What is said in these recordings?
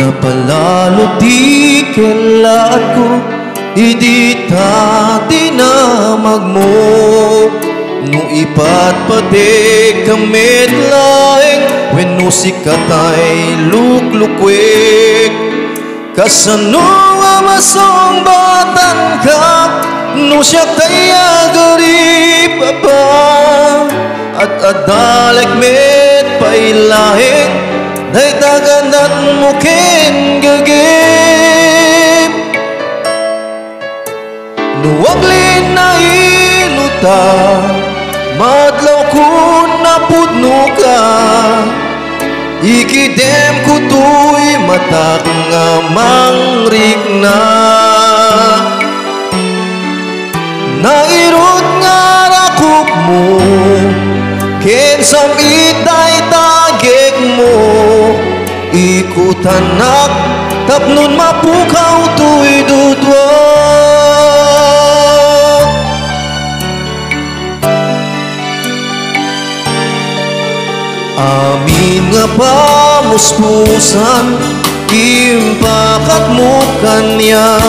Napalalo di kelat ko, idi tati na magmo. No ipat pati kamit laing, when no sikatay luklukwik. Kasano nga masong batan ka, no siya kaya garip pa. At adalek met pailahing, day taganat mukin gagip. Nuwaglin na iluta, madlaw ko na pudno ka. Ikidem ko to'y matak nga mangrik na. Nairot nga rakop mo, kensam itay tagik mo. Ikutanak, tapnon mapukaw to'y dudwa. Amin nga pamuspusan, impakat mo kanya.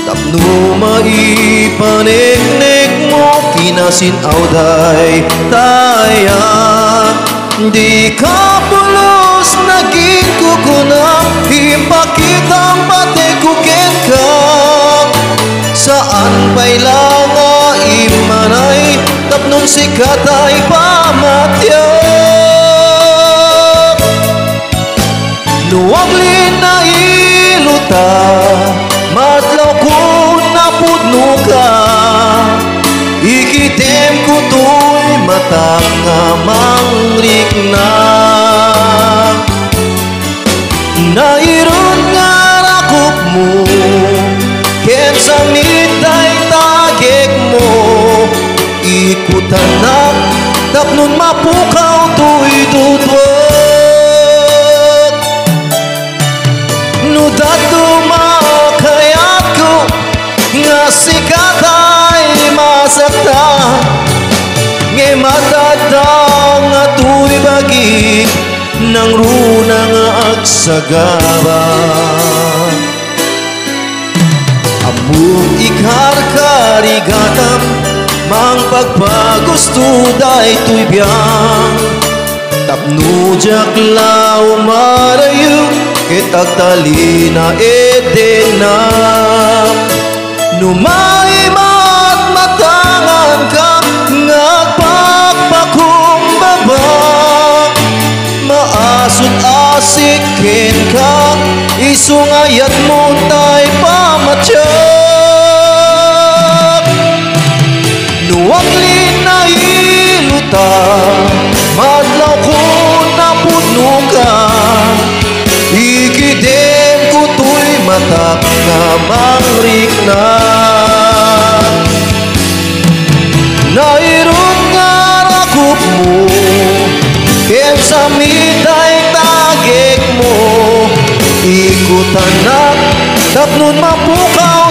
Tapno maipaniknik mo, kinasinaw day taya. Di ka pulos naging kukuna, impakitang pati kukin ka. Saan pa'y langa imanay, tapnon sikat ay pamatyak. Nuwaglin na iluta, madlaw ko na pudno ka. Ikitem ko to'y matak nga mangrik na. Nairon nga rakop mo, kensa mitay tagik mo. Ikutanak, tapnon mapukaw to'y dudwag. No dato makayat ko, nga sikat ay masakta. Nge matadang nga to'y bagik, nang runa nga agsagaba. Among ikar karigatam, mang pagpagusto day to'y biyang. Tapno jak lao marayo, kitagtali na edena. Numaimat matangan ka, ngagpakpakumbaba. Maasot asikin ka, isungayat mo tay pamatyak. Nuwaglin na iluta, madlaw ko na pudno ka. Ikidem ko to'y matak nga mangrik na. Nairon nga rakop mo, kensa mitay tagik mo. Ikutanak, tapnon mapukaw